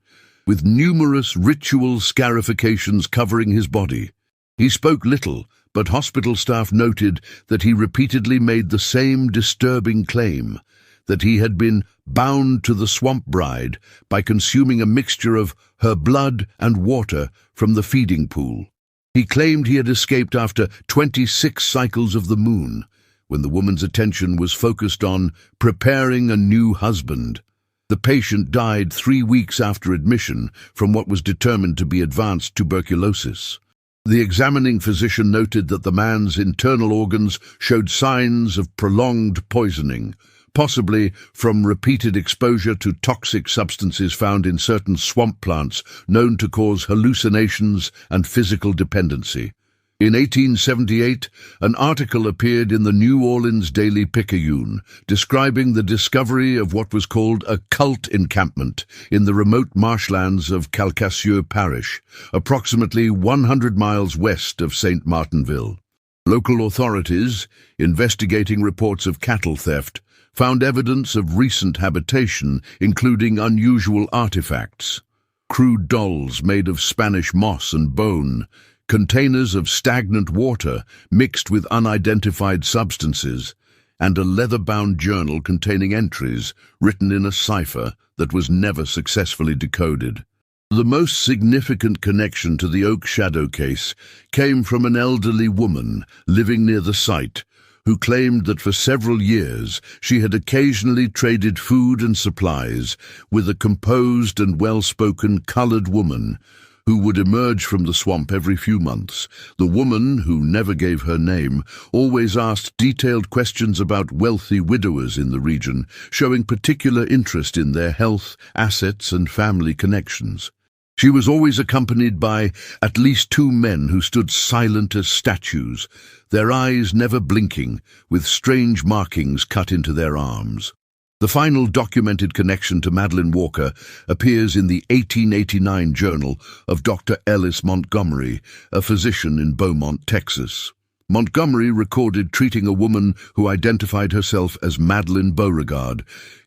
with numerous ritual scarifications covering his body. He spoke little, but hospital staff noted that he repeatedly made the same disturbing claim, that he had been bound to the swamp bride by consuming a mixture of her blood and water from the feeding pool. He claimed he had escaped after 26 cycles of the moon, when the woman's attention was focused on preparing a new husband. The patient died 3 weeks after admission from what was determined to be advanced tuberculosis. The examining physician noted that the man's internal organs showed signs of prolonged poisoning, possibly from repeated exposure to toxic substances found in certain swamp plants known to cause hallucinations and physical dependency. In 1878, an article appeared in the New Orleans Daily Picayune describing the discovery of what was called a cult encampment in the remote marshlands of Calcasieu Parish, approximately 100 miles west of St. Martinville. Local authorities, investigating reports of cattle theft, found evidence of recent habitation, including unusual artifacts: crude dolls made of Spanish moss and bone, containers of stagnant water mixed with unidentified substances, and a leather-bound journal containing entries written in a cipher that was never successfully decoded. The most significant connection to the Oak Shadow case came from an elderly woman living near the site, who claimed that for several years she had occasionally traded food and supplies with a composed and well-spoken colored woman who would emerge from the swamp every few months. The woman, who never gave her name, always asked detailed questions about wealthy widowers in the region, showing particular interest in their health, assets, and family connections. She was always accompanied by at least 2 men who stood silent as statues, their eyes never blinking, with strange markings cut into their arms. The final documented connection to Madeline Walker appears in the 1889 journal of Dr. Ellis Montgomery, a physician in Beaumont, Texas. Montgomery recorded treating a woman who identified herself as Madeline Beauregard,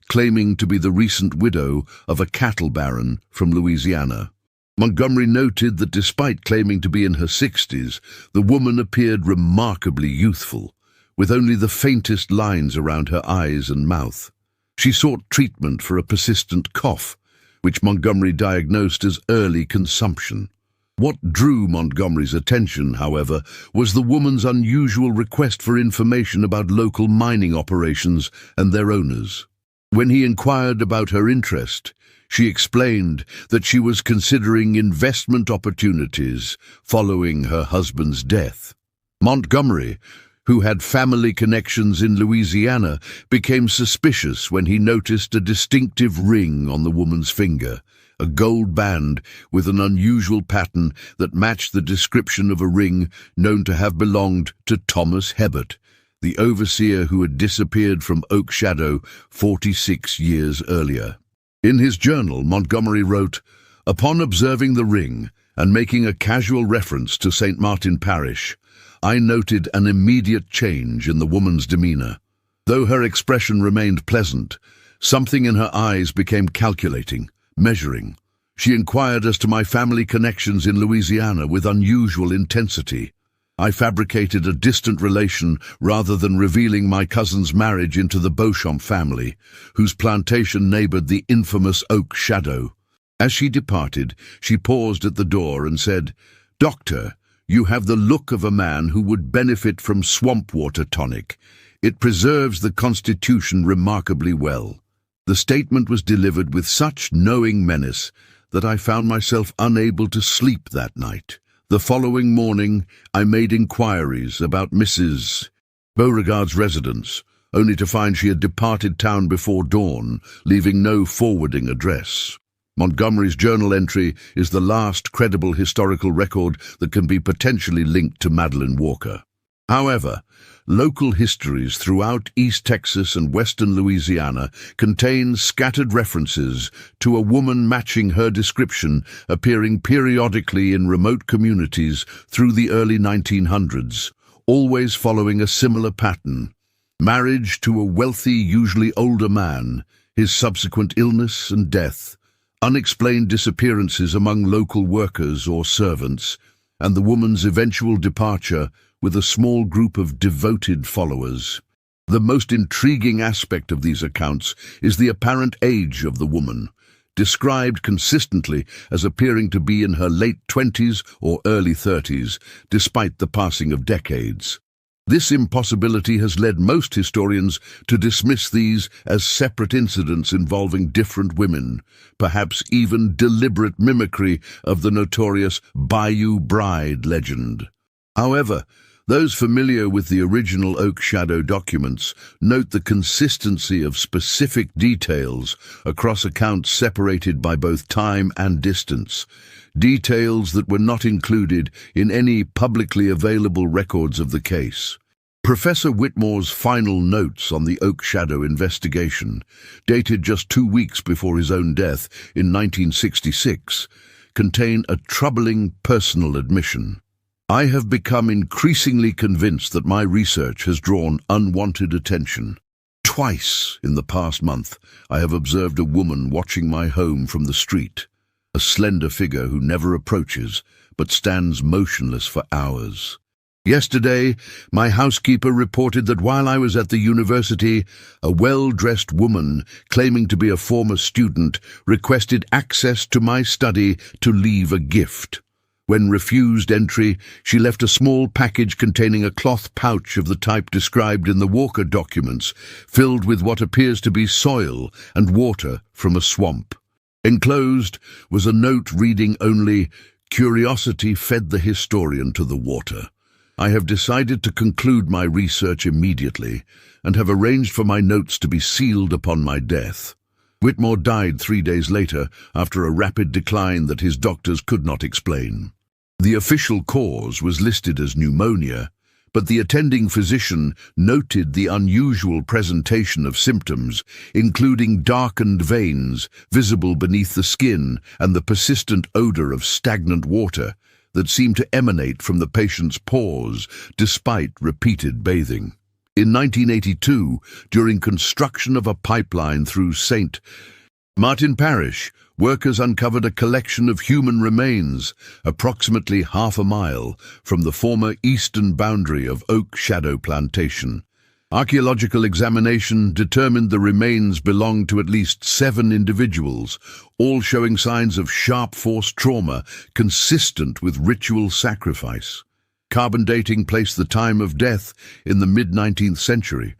claiming to be the recent widow of a cattle baron from Louisiana. Montgomery noted that despite claiming to be in her 60s, the woman appeared remarkably youthful, with only the faintest lines around her eyes and mouth. She sought treatment for a persistent cough, which Montgomery diagnosed as early consumption. What drew Montgomery's attention, however, was the woman's unusual request for information about local mining operations and their owners. When he inquired about her interest, she explained that she was considering investment opportunities following her husband's death. Montgomery, who had family connections in Louisiana, became suspicious when he noticed a distinctive ring on the woman's finger, a gold band with an unusual pattern that matched the description of a ring known to have belonged to Thomas Hebert, the overseer who had disappeared from Oak Shadow 46 years earlier. In his journal, Montgomery wrote, "Upon observing the ring, and making a casual reference to St. Martin Parish, I noted an immediate change in the woman's demeanor. Though her expression remained pleasant, something in her eyes became calculating, measuring. She inquired as to my family connections in Louisiana with unusual intensity. I fabricated a distant relation rather than revealing my cousin's marriage into the Beauchamp family, whose plantation neighbored the infamous Oak Shadow. As she departed, she paused at the door and said, "Doctor, you have the look of a man who would benefit from swamp water tonic. It preserves the constitution remarkably well." The statement was delivered with such knowing menace that I found myself unable to sleep that night. The following morning, I made inquiries about Mrs. Beauregard's residence, only to find she had departed town before dawn, leaving no forwarding address. Montgomery's journal entry is the last credible historical record that can be potentially linked to Madeline Walker. However, local histories throughout East Texas and western Louisiana contain scattered references to a woman matching her description appearing periodically in remote communities through the early 1900s, always following a similar pattern: marriage to a wealthy, usually older man, his subsequent illness and death, unexplained disappearances among local workers or servants, and the woman's eventual departure with a small group of devoted followers. The most intriguing aspect of these accounts is the apparent age of the woman, described consistently as appearing to be in her late 20s or early 30s, despite the passing of decades. This impossibility has led most historians to dismiss these as separate incidents involving different women, perhaps even deliberate mimicry of the notorious Bayou bride legend. However, those familiar with the original Oak Shadow documents note the consistency of specific details across accounts separated by both time and distance, details that were not included in any publicly available records of the case. Professor Whitmore's final notes on the Oak Shadow investigation, dated just 2 weeks before his own death in 1966, contain a troubling personal admission. "I have become increasingly convinced that my research has drawn unwanted attention. Twice in the past month, I have observed a woman watching my home from the street, a slender figure who never approaches, but stands motionless for hours. Yesterday, my housekeeper reported that while I was at the university, a well-dressed woman, claiming to be a former student, requested access to my study to leave a gift. When refused entry, she left a small package containing a cloth pouch of the type described in the Walker documents, filled with what appears to be soil and water from a swamp. Enclosed was a note reading only, 'Curiosity fed the historian to the water.' I have decided to conclude my research immediately and have arranged for my notes to be sealed upon my death." Whitmore died 3 days later after a rapid decline that his doctors could not explain. The official cause was listed as pneumonia, but the attending physician noted the unusual presentation of symptoms, including darkened veins visible beneath the skin and the persistent odor of stagnant water that seemed to emanate from the patient's pores despite repeated bathing. In 1982, during construction of a pipeline through St. Martin Parish, workers uncovered a collection of human remains approximately half a mile from the former eastern boundary of Oak Shadow Plantation. Archaeological examination determined the remains belonged to at least 7 individuals, all showing signs of sharp force trauma consistent with ritual sacrifice. Carbon dating placed the time of death in the mid-19th century.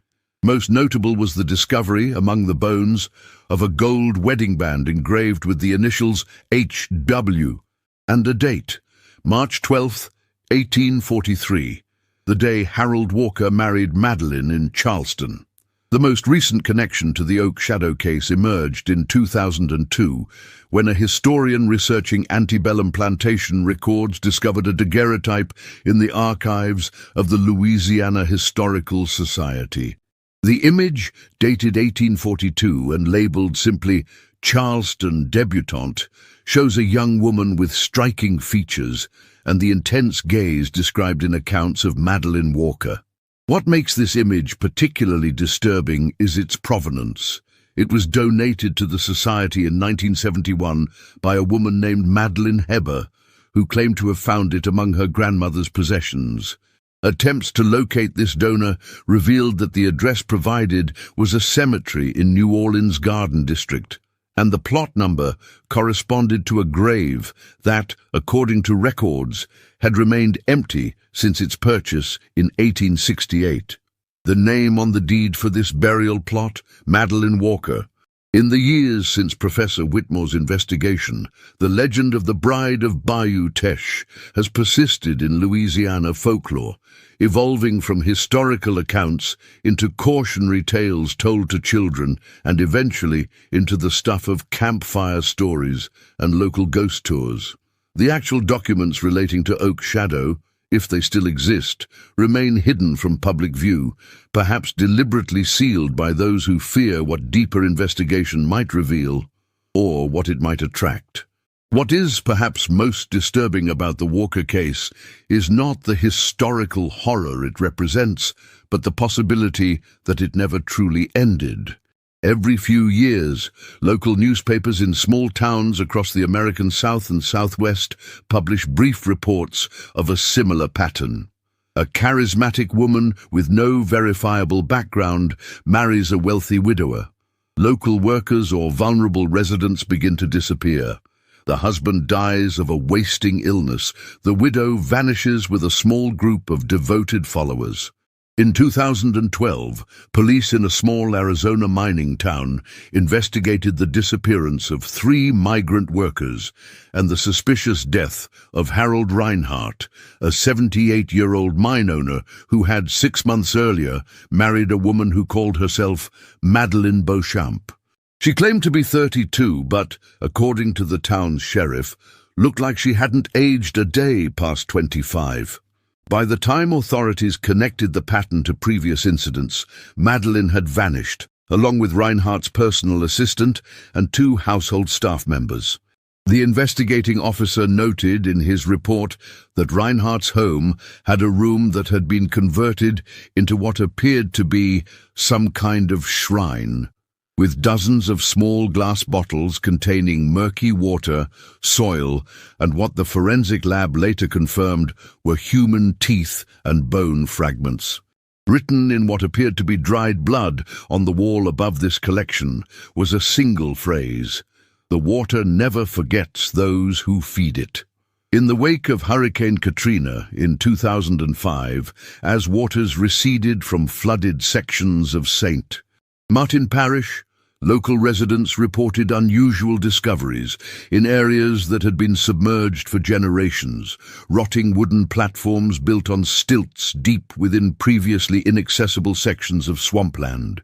Most notable was the discovery, among the bones, of a gold wedding band engraved with the initials H.W. and a date, March 12, 1843, the day Harold Walker married Madeline in Charleston. The most recent connection to the Oak Shadow case emerged in 2002, when a historian researching antebellum plantation records discovered a daguerreotype in the archives of the Louisiana Historical Society. The image, dated 1842 and labeled simply Charleston debutante shows a young woman with striking features and the intense gaze described in accounts of Madeline Walker. What makes this image particularly disturbing is its provenance. It was donated to the society in 1971 by a woman named Madeline Heber, who claimed to have found it among her grandmother's possessions. Attempts to locate this donor revealed that the address provided was a cemetery in New Orleans' Garden District, and the plot number corresponded to a grave that, according to records, had remained empty since its purchase in 1868. The name on the deed for this burial plot, Madeline Walker. In the years since Professor Whitmore's investigation, the legend of the Bride of Bayou Teche has persisted in Louisiana folklore, evolving from historical accounts into cautionary tales told to children and eventually into the stuff of campfire stories and local ghost tours. The actual documents relating to Oak Shadow, if they still exist, remain hidden from public view, perhaps deliberately sealed by those who fear what deeper investigation might reveal, or what it might attract. What is perhaps most disturbing about the Walker case is not the historical horror it represents, but the possibility that it never truly ended. Every few years, local newspapers in small towns across the American South and Southwest publish brief reports of a similar pattern. A charismatic woman with no verifiable background marries a wealthy widower. Local workers or vulnerable residents begin to disappear. The husband dies of a wasting illness. The widow vanishes with a small group of devoted followers. In 2012, police in a small Arizona mining town investigated the disappearance of 3 migrant workers and the suspicious death of Harold Reinhardt, a 78-year-old mine owner who had 6 months earlier married a woman who called herself Madeleine Beauchamp. She claimed to be 32, but, according to the town's sheriff, looked like she hadn't aged a day past 25. By the time authorities connected the pattern to previous incidents, Madeline had vanished, along with Reinhardt's personal assistant and 2 household staff members. The investigating officer noted in his report that Reinhardt's home had a room that had been converted into what appeared to be some kind of shrine, with dozens of small glass bottles containing murky water, soil, and what the forensic lab later confirmed were human teeth and bone fragments. Written in what appeared to be dried blood on the wall above this collection was a single phrase: "The water never forgets those who feed it." In the wake of Hurricane Katrina in 2005, as waters receded from flooded sections of St. Martin Parish, local residents reported unusual discoveries in areas that had been submerged for generations: rotting wooden platforms built on stilts deep within previously inaccessible sections of swampland,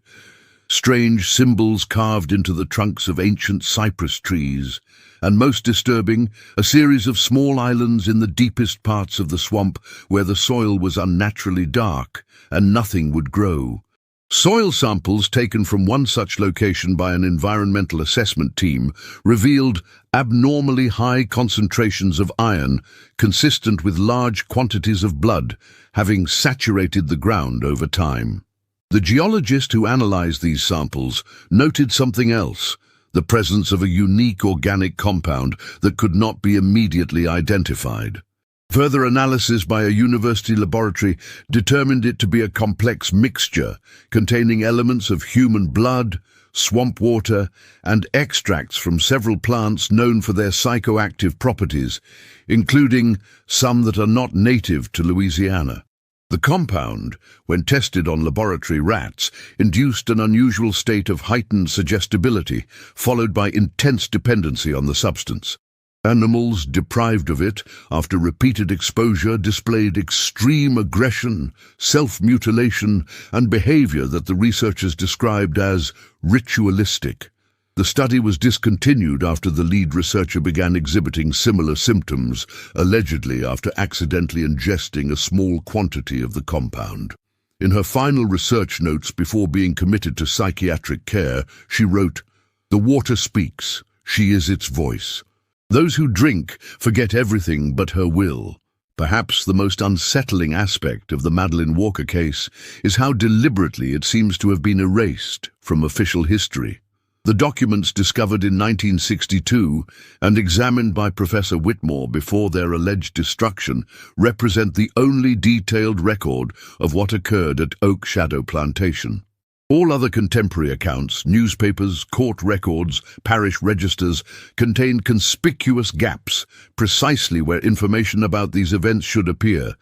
strange symbols carved into the trunks of ancient cypress trees, and most disturbing, a series of small islands in the deepest parts of the swamp where the soil was unnaturally dark and nothing would grow. Soil samples taken from one such location by an environmental assessment team revealed abnormally high concentrations of iron consistent with large quantities of blood having saturated the ground over time. The geologist who analyzed these samples noted something else: the presence of a unique organic compound that could not be immediately identified. Further analysis by a university laboratory determined it to be a complex mixture containing elements of human blood, swamp water, and extracts from several plants known for their psychoactive properties, including some that are not native to Louisiana. The compound, when tested on laboratory rats, induced an unusual state of heightened suggestibility, followed by intense dependency on the substance. Animals deprived of it after repeated exposure displayed extreme aggression, self-mutilation, and behavior that the researchers described as ritualistic. The study was discontinued after the lead researcher began exhibiting similar symptoms, allegedly after accidentally ingesting a small quantity of the compound. In her final research notes before being committed to psychiatric care, she wrote, The water speaks. She is its voice. Those who drink forget everything but her will. Perhaps the most unsettling aspect of the Madeleine Walker case is how deliberately it seems to have been erased from official history. The documents discovered in 1962 and examined by Professor Whitmore before their alleged destruction represent the only detailed record of what occurred at Oak Shadow Plantation. All other contemporary accounts, newspapers, court records, parish registers, contain conspicuous gaps, precisely where information about these events should appear.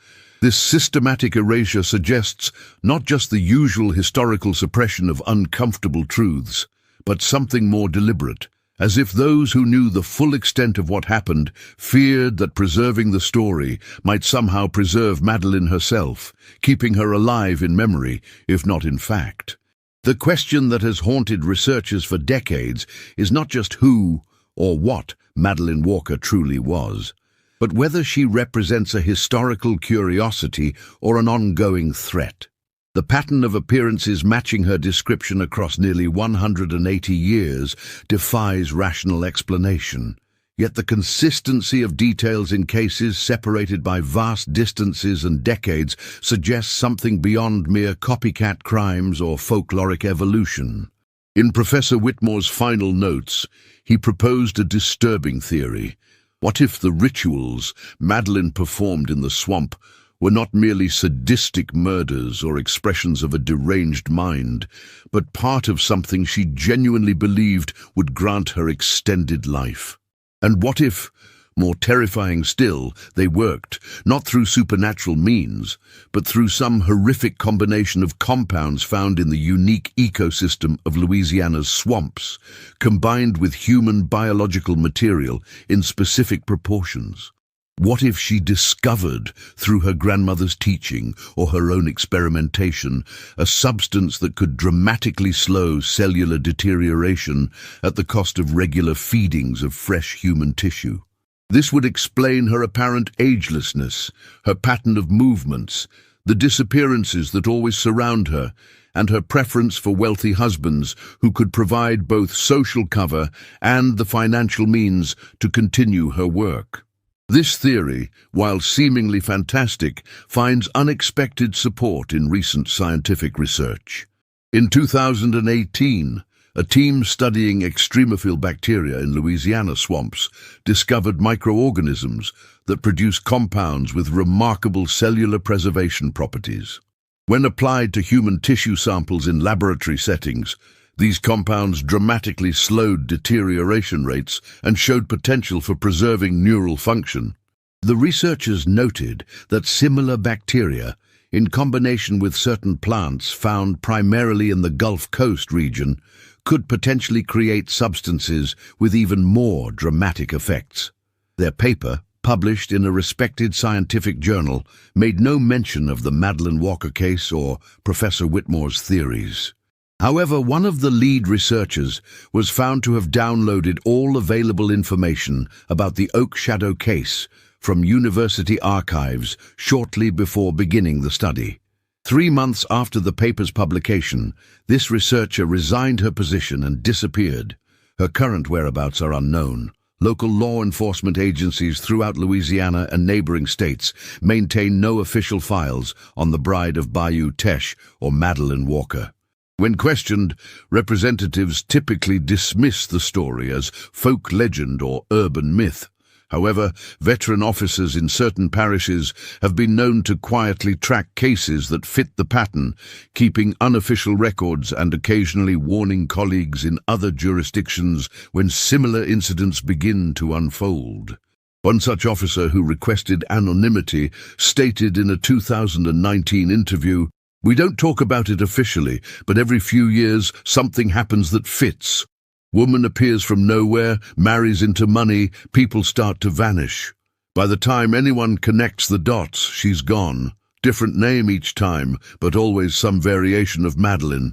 This systematic erasure suggests not just the usual historical suppression of uncomfortable truths, but something more deliberate, as if those who knew the full extent of what happened feared that preserving the story might somehow preserve Madeleine herself, keeping her alive in memory, if not in fact. The question that has haunted researchers for decades is not just who or what Madeleine Walker truly was, but whether she represents a historical curiosity or an ongoing threat. The pattern of appearances matching her description across nearly 180 years defies rational explanation. Yet the consistency of details in cases separated by vast distances and decades suggests something beyond mere copycat crimes or folkloric evolution. In Professor Whitmore's final notes, he proposed a disturbing theory. What if the rituals Madeleine performed in the swamp were not merely sadistic murders or expressions of a deranged mind, but part of something she genuinely believed would grant her extended life? And what if, more terrifying still, they worked, not through supernatural means, but through some horrific combination of compounds found in the unique ecosystem of Louisiana's swamps, combined with human biological material in specific proportions? What if she discovered, through her grandmother's teaching or her own experimentation, a substance that could dramatically slow cellular deterioration at the cost of regular feedings of fresh human tissue? This would explain her apparent agelessness, her pattern of movements, the disappearances that always surround her, and her preference for wealthy husbands who could provide both social cover and the financial means to continue her work. This theory, while seemingly fantastic, finds unexpected support in recent scientific research. In 2018, a team studying extremophile bacteria in Louisiana swamps discovered microorganisms that produce compounds with remarkable cellular preservation properties. When applied to human tissue samples in laboratory settings, these compounds dramatically slowed deterioration rates and showed potential for preserving neural function. The researchers noted that similar bacteria, in combination with certain plants found primarily in the Gulf Coast region, could potentially create substances with even more dramatic effects. Their paper, published in a respected scientific journal, made no mention of the Madeleine Walker case or Professor Whitmore's theories. However, one of the lead researchers was found to have downloaded all available information about the Oak Shadow case from university archives shortly before beginning the study. 3 months after the paper's publication, this researcher resigned her position and disappeared. Her current whereabouts are unknown. Local law enforcement agencies throughout Louisiana and neighboring states maintain no official files on the bride of Bayou Teche or Madeleine Walker. When questioned, representatives typically dismiss the story as folk legend or urban myth. However, veteran officers in certain parishes have been known to quietly track cases that fit the pattern, keeping unofficial records and occasionally warning colleagues in other jurisdictions when similar incidents begin to unfold. One such officer who requested anonymity stated in a 2019 interview, "We don't talk about it officially, but every few years something happens that fits. Woman appears from nowhere, marries into money, people start to vanish. By the time anyone connects the dots, she's gone. Different name each time, but always some variation of Madeleine.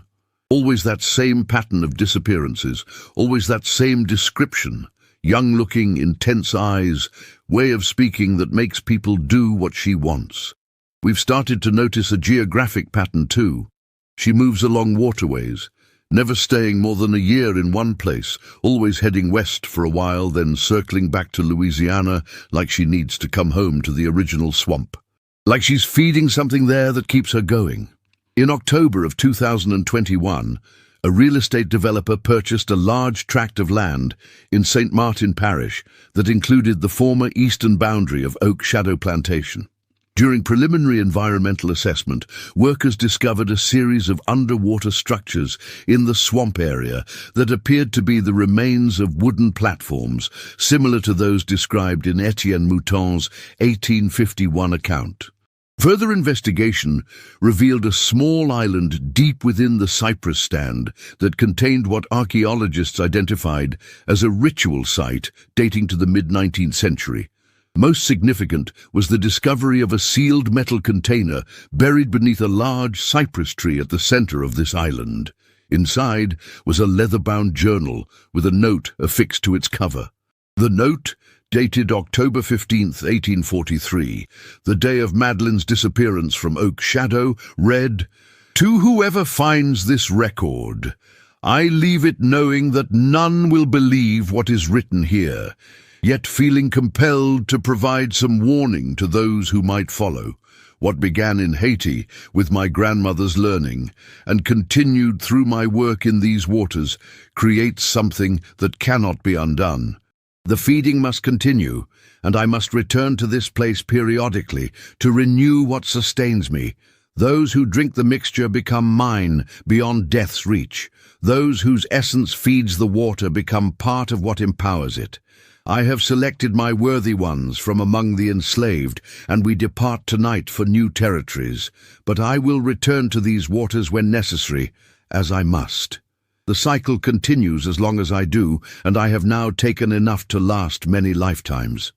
Always that same pattern of disappearances, always that same description. Young-looking, intense eyes, way of speaking that makes people do what she wants. We've started to notice a geographic pattern too. She moves along waterways, never staying more than a year in one place, always heading west for a while, then circling back to Louisiana like she needs to come home to the original swamp. Like she's feeding something there that keeps her going. In October of 2021, a real estate developer purchased a large tract of land in St. Martin Parish that included the former eastern boundary of Oak Shadow Plantation. During preliminary environmental assessment, workers discovered a series of underwater structures in the swamp area that appeared to be the remains of wooden platforms, similar to those described in Etienne Mouton's 1851 account. Further investigation revealed a small island deep within the cypress stand that contained what archaeologists identified as a ritual site dating to the mid-19th century. Most significant was the discovery of a sealed metal container buried beneath a large cypress tree at the center of this island. Inside was a leather-bound journal with a note affixed to its cover. The note, dated October 15, 1843, the day of Madeline's disappearance from Oak Shadow, read, "To whoever finds this record, I leave it knowing that none will believe what is written here, yet feeling compelled to provide some warning to those who might follow. What began in Haiti with my grandmother's learning and continued through my work in these waters creates something that cannot be undone. The feeding must continue, and I must return to this place periodically to renew what sustains me. Those who drink the mixture become mine beyond death's reach. Those whose essence feeds the water become part of what empowers it. I have selected my worthy ones from among the enslaved, and we depart tonight for new territories. But I will return to these waters when necessary, as I must. The cycle continues as long as I do, and I have now taken enough to last many lifetimes.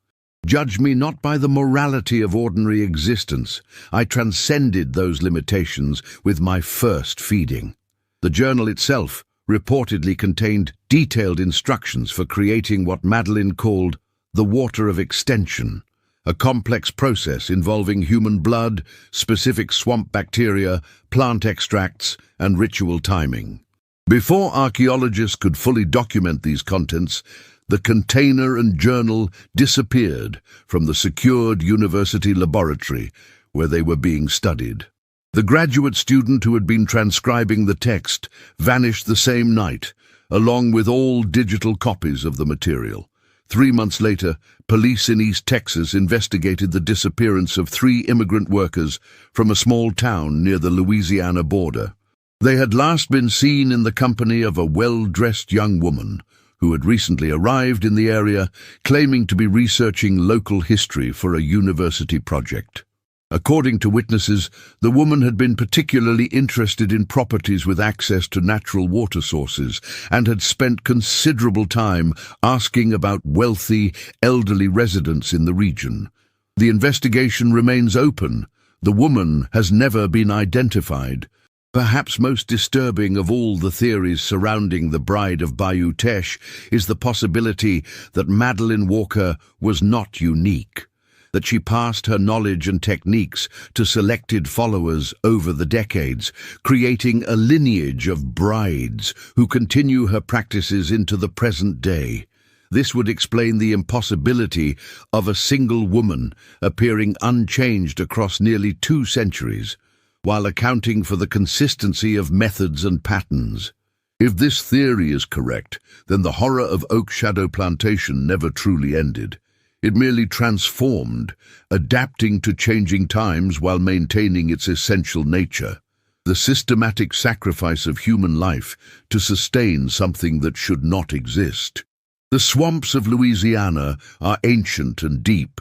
Judge me not by the morality of ordinary existence. I transcended those limitations with my first feeding." The journal itself reportedly contained detailed instructions for creating what Madeline called the water of extension, a complex process involving human blood, specific swamp bacteria, plant extracts, and ritual timing. Before archaeologists could fully document these contents, the container and journal disappeared from the secured university laboratory where they were being studied. The graduate student who had been transcribing the text vanished the same night, along with all digital copies of the material. 3 months later, police in East Texas investigated the disappearance of 3 immigrant workers from a small town near the Louisiana border. They had last been seen in the company of a well-dressed young woman who had recently arrived in the area, claiming to be researching local history for a university project. According to witnesses, the woman had been particularly interested in properties with access to natural water sources and had spent considerable time asking about wealthy, elderly residents in the region. The investigation remains open. The woman has never been identified. Perhaps most disturbing of all the theories surrounding the bride of Bayou Teche is the possibility that Madeline Walker was not unique, that she passed her knowledge and techniques to selected followers over the decades, creating a lineage of brides who continue her practices into the present day. This would explain the impossibility of a single woman appearing unchanged across nearly 2 centuries, while accounting for the consistency of methods and patterns. If this theory is correct, then the horror of Oak Shadow Plantation never truly ended. It merely transformed, adapting to changing times while maintaining its essential nature. The systematic sacrifice of human life to sustain something that should not exist. The swamps of Louisiana are ancient and deep.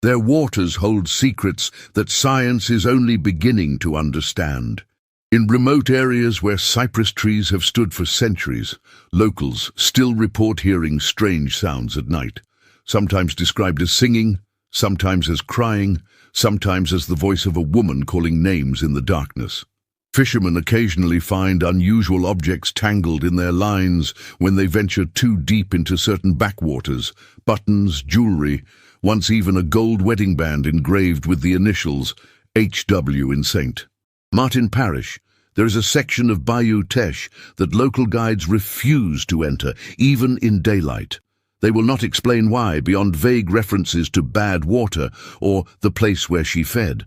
Their waters hold secrets that science is only beginning to understand. In remote areas where cypress trees have stood for centuries, locals still report hearing strange sounds at night, sometimes described as singing, sometimes as crying, sometimes as the voice of a woman calling names in the darkness. Fishermen occasionally find unusual objects tangled in their lines when they venture too deep into certain backwaters, buttons, jewelry, once even a gold wedding band engraved with the initials HW in St. Martin Parish. There is a section of Bayou that local guides refuse to enter, even in daylight. They will not explain why, beyond vague references to bad water or the place where she fed.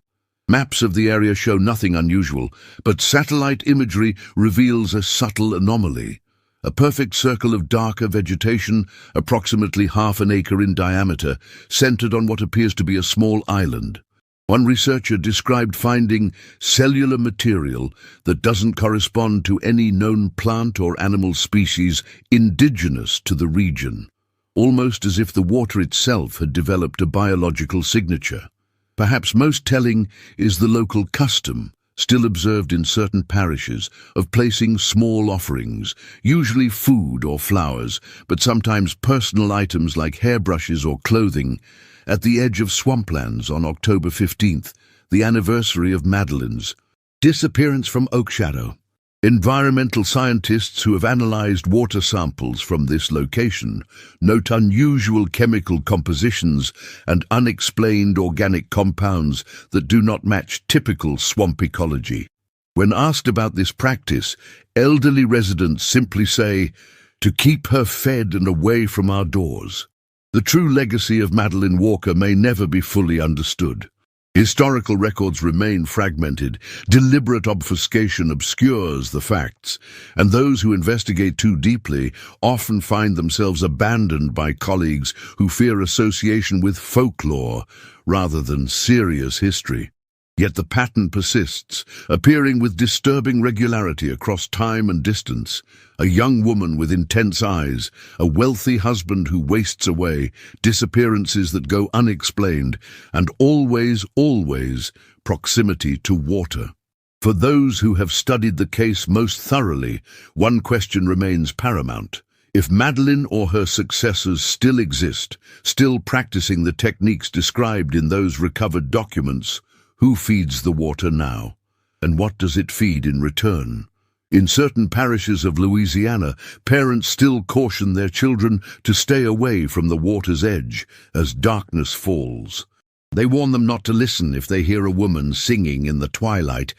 Maps of the area show nothing unusual, but satellite imagery reveals a subtle anomaly. A perfect circle of darker vegetation, approximately half an acre in diameter, centered on what appears to be a small island. One researcher described finding cellular material that doesn't correspond to any known plant or animal species indigenous to the region, almost as if the water itself had developed a biological signature. Perhaps most telling is the local custom, still observed in certain parishes, of placing small offerings, usually food or flowers, but sometimes personal items like hairbrushes or clothing, at the edge of swamplands on October 15th, the anniversary of Madeline's disappearance from Oakshadow. Environmental scientists who have analyzed water samples from this location note unusual chemical compositions and unexplained organic compounds that do not match typical swamp ecology. When asked about this practice, elderly residents simply say, "To keep her fed and away from our doors." The true legacy of Madeline Walker may never be fully understood. Historical records remain fragmented, deliberate obfuscation obscures the facts, and those who investigate too deeply often find themselves abandoned by colleagues who fear association with folklore rather than serious history. Yet the pattern persists, appearing with disturbing regularity across time and distance. A young woman with intense eyes, a wealthy husband who wastes away, disappearances that go unexplained, and always proximity to water. For those who have studied the case most thoroughly, one question remains paramount. If Madeline or her successors still exist, still practicing the techniques described in those recovered documents, who feeds the water now? And what does it feed in return? In certain parishes of Louisiana, parents still caution their children to stay away from the water's edge as darkness falls. They warn them not to listen if they hear a woman singing in the twilight,